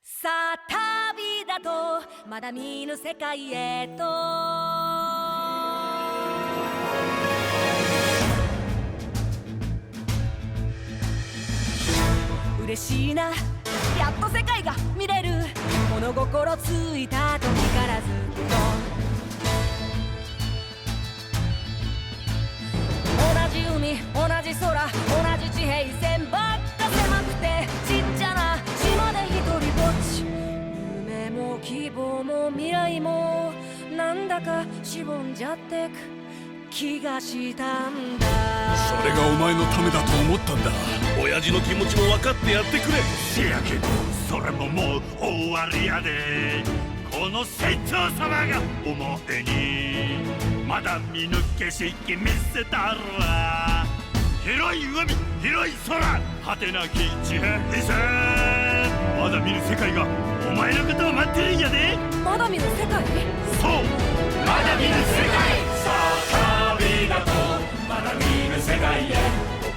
さあ旅だとまだ見ぬ世界へと嬉しいなやっと世界が見れる物心ついた時からずっと同じ海同じ空同じ地平線ばっか狭くてちっちゃな島で一人ぼっち夢も希望も未来もなんだかしぼんじゃってく気がしたんだそれがお前のためだと思ったんだ親父の気持ちも分かってやってくれせやけどそれももう終わりやでこの船長様がお前にまだ見抜けしき見せたるわ広い海広い空果てなき地平線まだ見ぬ世界がお前のことを待ってるんやでまだ見ぬ世界そうまだ見ぬ世界さあ旅だとまだ見ぬ世界へ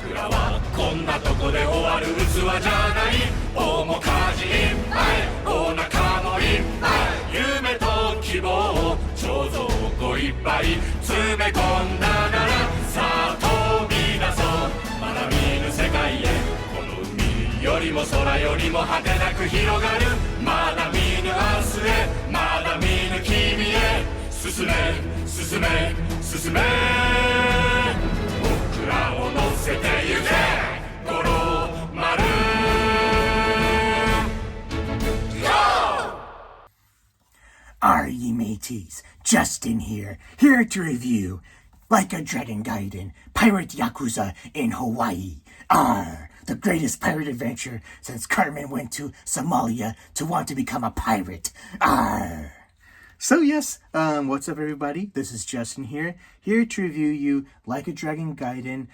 僕らはこんなとこで終わる器じゃない面かじいっぱいお腹もいっぱい夢と希望彫像をいっぱい詰め込んだならさあ飛び出そうまだ見ぬ世界へこの海よりも空よりも果てなく広がるまだ見ぬ明日へまだ見ぬ君へ進め進め進め僕らを乗せてゆけ五郎丸 Are ye mateys? Justin here to review Like a Dragon Gaiden, Pirate Yakuza in Hawaii. The greatest pirate adventure since Cartman went to Somalia to want to become a pirate. So yes, what's up everybody? This is Justin here to review you Like a Dragon Gaiden,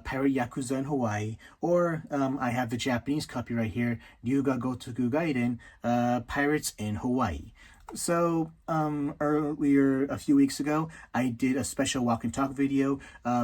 Pirate Yakuza in Hawaii, or I have the Japanese copy right here, Ryuga Gotoku Gaiden, Pirates in Hawaii. So, earlier, a few weeks ago, I did a special walk and talk video,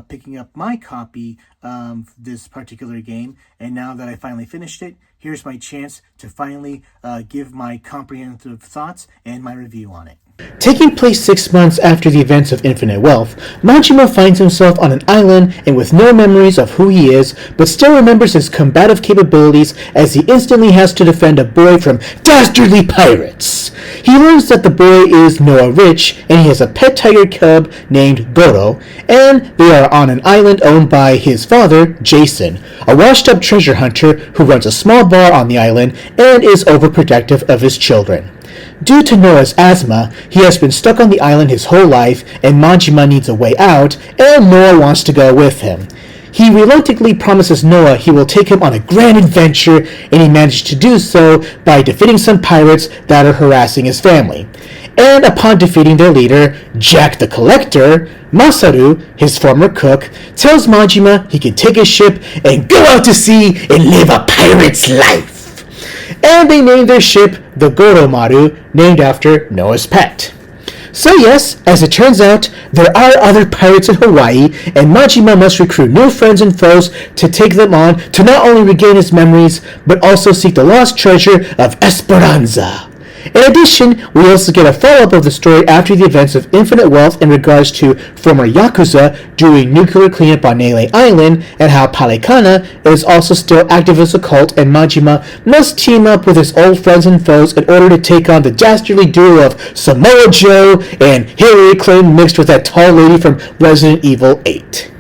picking up my copy of this particular game, and now that I finally finished it, here's my chance to finally give my comprehensive thoughts and my review on it. Taking place 6 months after the events of Infinite Wealth, Majima finds himself on an island and with no memories of who he is, but still remembers his combative capabilities as he instantly has to defend a boy from dastardly pirates. He learns that the boy is Noah Rich, and he has a pet tiger cub named Goro, and they are on an island owned by his father, Jason, a washed-up treasure hunter who runs a small bar on the island and is overprotective of his children. Due to Noah's asthma, he has been stuck on the island his whole life, and Majima needs a way out, and Noah wants to go with him. He reluctantly promises Noah he will take him on a grand adventure, and he manages to do so by defeating some pirates that are harassing his family. And upon defeating their leader, Jack the Collector, Masaru, his former cook, tells Majima he can take his ship and go out to sea and live a pirate's life. And they named their ship the Goromaru, named after Noah's pet. So yes, as it turns out, there are other pirates in Hawaii, and Majima must recruit new friends and foes to take them on to not only regain his memories, but also seek the lost treasure of Esperanza. In addition, we also get a follow-up of the story after the events of Infinite Wealth in regards to former Yakuza doing nuclear cleanup on Nele Island, and how Palekana is also still active as a cult, and Majima must team up with his old friends and foes in order to take on the dastardly duo of Samoa Joe and Hillary Clinton mixed with that tall lady from Resident Evil 8.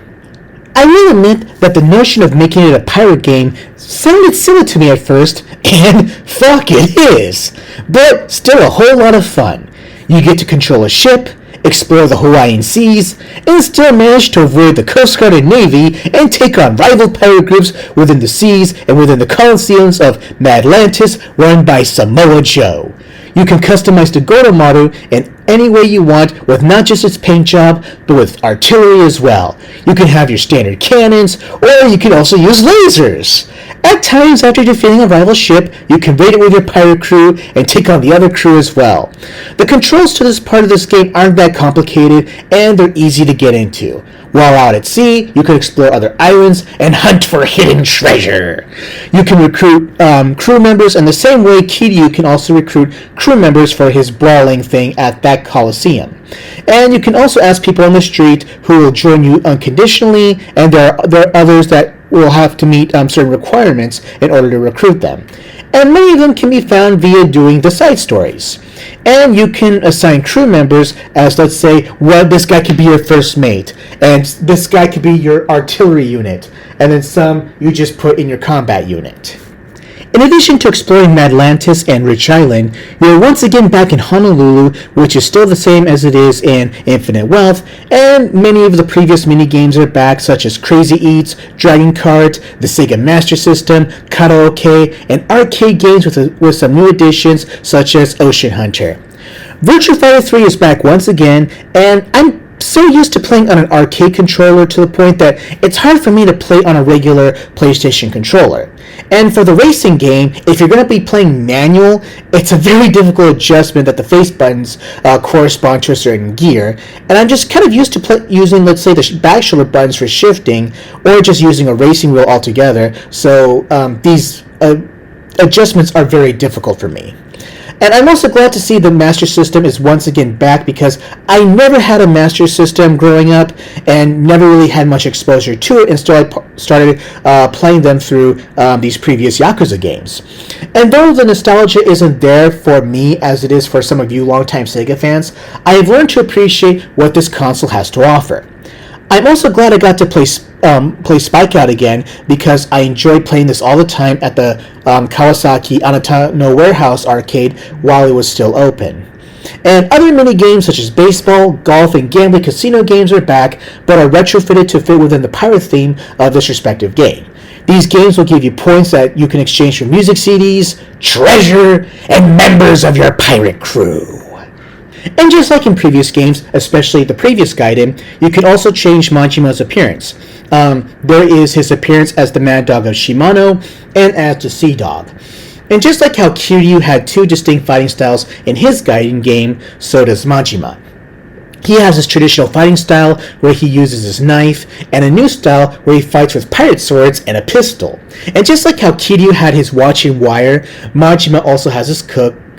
I will admit that the notion of making it a pirate game sounded silly to me at first, and fuck it is, but still a whole lot of fun. You get to control a ship, explore the Hawaiian seas, and still manage to avoid the Coast Guard and Navy and take on rival pirate groups within the seas and within the coliseums of Madlantis run by Samoa Joe. You can customize the Goromaru in any way you want, with not just its paint job, but with artillery as well. You can have your standard cannons, or you can also use lasers. At times, after defeating a rival ship, you can raid it with your pirate crew and take on the other crew as well. The controls to this part of this game aren't that complicated, and they're easy to get into. While out at sea, you can explore other islands and hunt for hidden treasure. You can recruit crew members in the same way Kiryu can also recruit crew members for his brawling thing at that Coliseum. And you can also ask people on the street who will join you unconditionally, and there are others that will have to meet certain requirements in order to recruit them. And many of them can be found via doing the side stories. And you can assign crew members as, let's say, well, this guy could be your first mate, and this guy could be your artillery unit, and then some you just put in your combat unit. In addition to exploring Madlantis and Rich Island, you're once again back in Honolulu, which is still the same as it is in Infinite Wealth, and many of the previous minigames are back, such as Crazy Eats, Dragon Kart, the Sega Master System, Karaoke, and arcade games with some new additions, such as Ocean Hunter. Virtua Fighter 3 is back once again, and I'm so used to playing on an arcade controller to the point that it's hard for me to play on a regular PlayStation controller. And for the racing game, if you're going to be playing manual, it's a very difficult adjustment that the face buttons correspond to a certain gear. And I'm just kind of used to using, let's say, the back shoulder buttons for shifting, or just using a racing wheel altogether. So these adjustments are very difficult for me. And I'm also glad to see the Master System is once again back, because I never had a Master System growing up and never really had much exposure to it until I started playing them through these previous Yakuza games. And though the nostalgia isn't there for me as it is for some of you longtime Sega fans, I have learned to appreciate what this console has to offer. I'm also glad I got to play Spike Out again, because I enjoyed playing this all the time at the Kawasaki Anatano Warehouse arcade while it was still open. And other mini games such as baseball, golf, and gambling casino games are back, but are retrofitted to fit within the pirate theme of this respective game. These games will give you points that you can exchange for music CDs, treasure, and members of your pirate crew. And just like in previous games, especially the previous Gaiden, you can also change Majima's appearance. There is his appearance as the Mad Dog of Shimano and as the Sea Dog. And just like how Kiryu had two distinct fighting styles in his Gaiden game, so does Majima. He has his traditional fighting style where he uses his knife, and a new style where he fights with pirate swords and a pistol. And just like how Kiryu had his watching wire, Majima also has his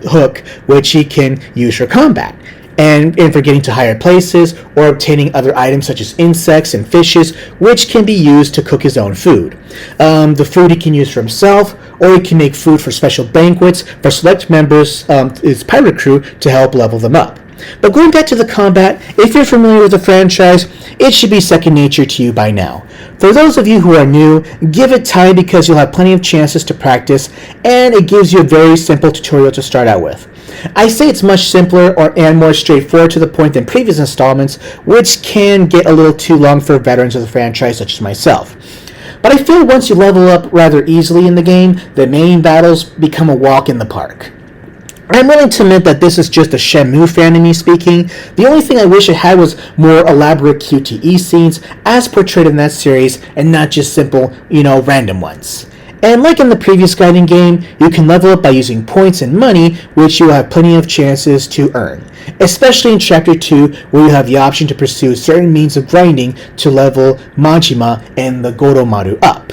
hook, which he can use for combat and for getting to higher places, or obtaining other items such as insects and fishes, which can be used to cook his own food. The food he can use for himself, or he can make food for special banquets for select members of his pirate crew to help level them up. But going back to the combat, if you're familiar with the franchise, it should be second nature to you by now. For those of you who are new, give it time, because you'll have plenty of chances to practice, and it gives you a very simple tutorial to start out with. I say it's much simpler and more straightforward to the point than previous installments, which can get a little too long for veterans of the franchise such as myself. But I feel once you level up rather easily in the game, the main battles become a walk in the park. I'm willing to admit that this is just a Shenmue fan in me speaking. The only thing I wish it had was more elaborate QTE scenes as portrayed in that series, and not just simple, random ones. And like in the previous Gaiden game, you can level up by using points and money, which you will have plenty of chances to earn. Especially in Chapter 2, where you have the option to pursue certain means of grinding to level Majima and the Goromaru up.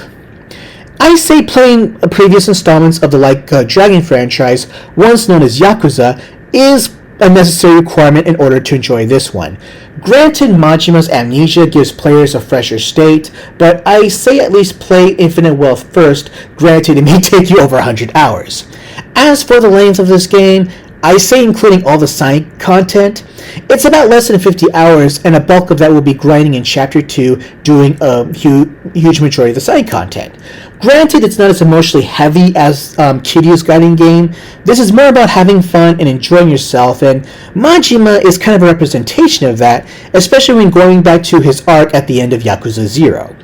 I say playing previous installments of the Dragon franchise, once known as Yakuza, is a necessary requirement in order to enjoy this one. Granted, Majima's amnesia gives players a fresher state, but I say at least play Infinite Wealth first, granted it may take you over 100 hours. As for the length of this game, I say including all the side content, it's about less than 50 hours, and a bulk of that will be grinding in Chapter 2, doing a huge majority of the side content. Granted, it's not as emotionally heavy as Kiryu's Gaiden game. This is more about having fun and enjoying yourself, and Majima is kind of a representation of that, especially when going back to his arc at the end of Yakuza 0.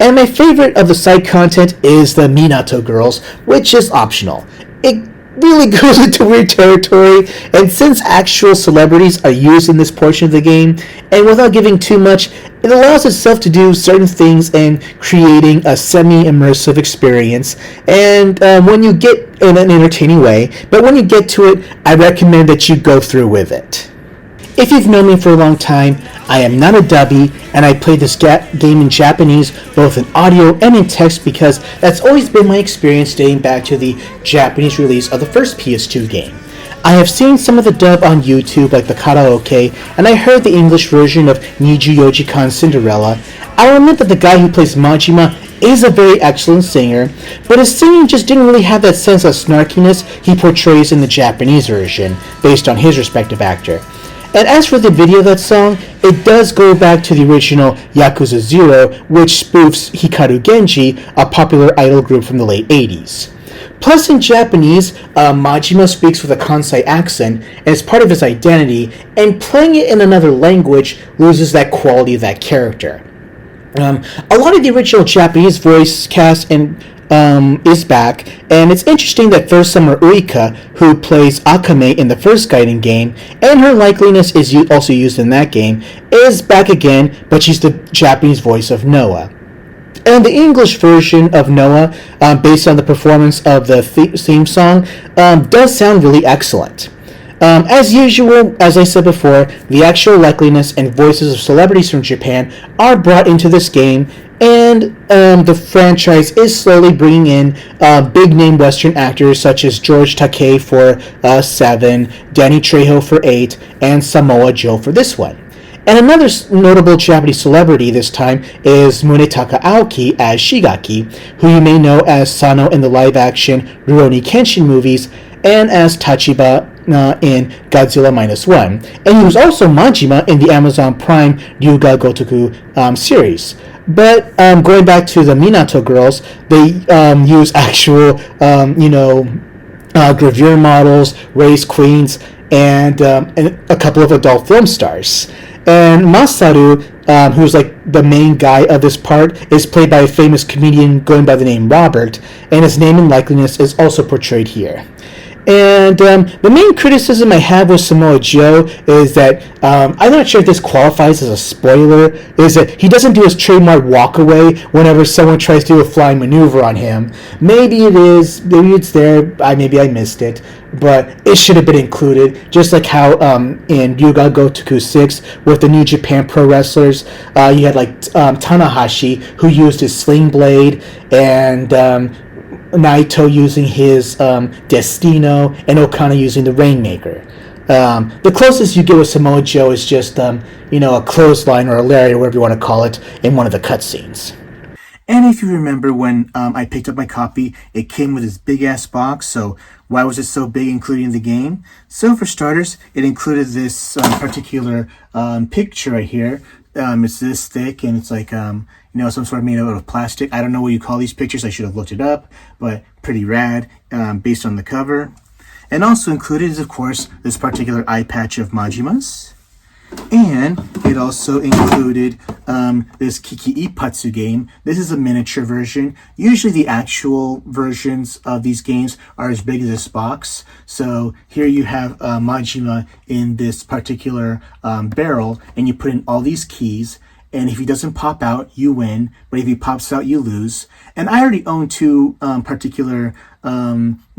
And my favorite of the side content is the Minato girls, which is optional. It really goes into weird territory, and since actual celebrities are used in this portion of the game, and without giving too much, it allows itself to do certain things in creating a semi-immersive experience, and when you get in an entertaining way, but when you get to it, I recommend that you go through with it. If you've known me for a long time, I am not a dubby, and I play this game in Japanese, both in audio and in text, because that's always been my experience dating back to the Japanese release of the first PS2 game. I have seen some of the dub on YouTube, like the karaoke, and I heard the English version of Niju Yojikan Cinderella. I'll admit that the guy who plays Majima is a very excellent singer, but his singing just didn't really have that sense of snarkiness he portrays in the Japanese version, based on his respective actor. And as for the video of that song, it does go back to the original Yakuza 0, which spoofs Hikaru Genji, a popular idol group from the late 80s. Plus, in Japanese, Majima speaks with a Kansai accent as part of his identity, and playing it in another language loses that quality of that character. A lot of the original Japanese voice cast is back, and it's interesting that First Summer Uika, who plays Akame in the first Gaiden game, and her likeliness is also used in that game, is back again, but she's the Japanese voice of Noah. And the English version of Noah, based on the performance of the theme song, does sound really excellent. As usual, as I said before, the actual likeliness and voices of celebrities from Japan are brought into this game, and the franchise is slowly bringing in big-name Western actors such as George Takei for 7, Danny Trejo for 8, and Samoa Joe for this one. And another notable Japanese celebrity this time is Munetaka Aoki as Shigaki, who you may know as Sano in the live-action Rurouni Kenshin movies, and as Tachiba in Godzilla -1. And he was also Majima in the Amazon Prime Ryuga Gotoku series. But going back to the Minato girls, they use actual, gravure models, race queens, and a couple of adult film stars. And Masaru, who's like the main guy of this part, is played by a famous comedian going by the name Robert, and his name and likeliness is also portrayed here. And the main criticism I have with Samoa Joe is that, I'm not sure if this qualifies as a spoiler, is that he doesn't do his trademark walk away whenever someone tries to do a flying maneuver on him. Maybe it is, maybe it's there, maybe I missed it, but it should have been included, just like how in Ryuga Gotoku 6 with the New Japan Pro Wrestlers, you had like Tanahashi, who used his sling blade, and Naito using his Destino, and Okada using the Rainmaker. The closest you get with Samoa Joe is just, a clothesline or a lariat, whatever you want to call it, in one of the cutscenes. And if you remember when I picked up my copy, it came with this big-ass box, so why was it so big, including the game? So for starters, it included this particular picture right here. It's this thick, and it's like, some sort of made out of plastic. I don't know what you call these pictures. I should have looked it up, but pretty rad based on the cover. And also included is, of course, this particular eye patch of Majima's. And it also included this Kiki Ipatsu game. This is a miniature version. Usually the actual versions of these games are as big as this box. So here you have Majima in this particular barrel, and you put in all these keys. And if he doesn't pop out, you win. But if he pops out, you lose. And I already own two particular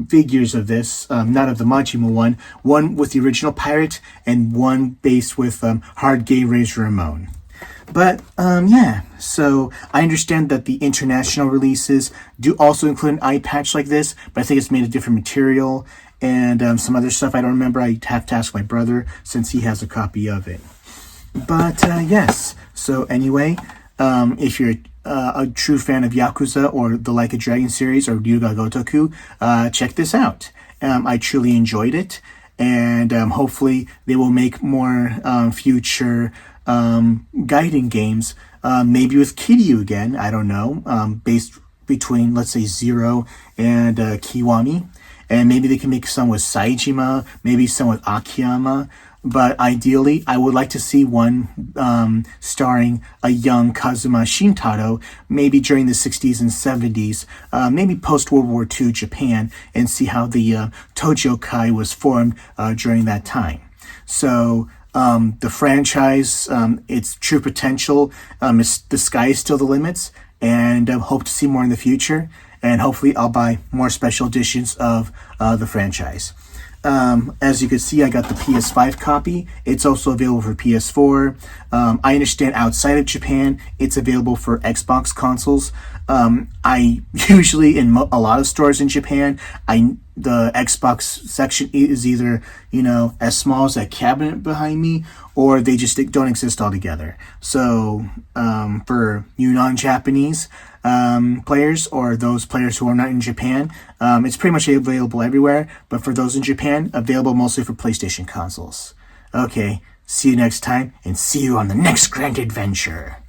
figures of this, not of the Majima one with the original pirate, and one based with Hard Gay Razor Ramon. But so I understand that the international releases do also include an eye patch like this, but I think it's made of different material and some other stuff I don't remember. I have to ask my brother since he has a copy of it. But yes, so anyway, if you're a true fan of Yakuza or the Like a Dragon series or Ryuga Gotoku, check this out. I truly enjoyed it, and hopefully they will make more future Gaiden games, maybe with Kiryu again, I don't know, based between, let's say, Zero and Kiwami. And maybe they can make some with Saejima, maybe some with Akiyama. but ideally, I would like to see one starring a young Kazuma Shintaro, maybe during the 60s and 70s, maybe post-World War II Japan, and see how the Tojo Kai was formed during that time. So the franchise, its true potential, the sky is still the limits, and hope to see more in the future. And hopefully I'll buy more special editions of the franchise. As you can see, I got the PS5 copy. It's also available for PS4. I understand outside of Japan, it's available for Xbox consoles. I usually, in a lot of stores in Japan, the Xbox section is either, as small as that cabinet behind me, or they just don't exist altogether. So, for you non-Japanese players, or those players who are not in Japan, it's pretty much available everywhere, but for those in Japan, available mostly for PlayStation consoles. Okay, see you next time, and see you on the next grand adventure.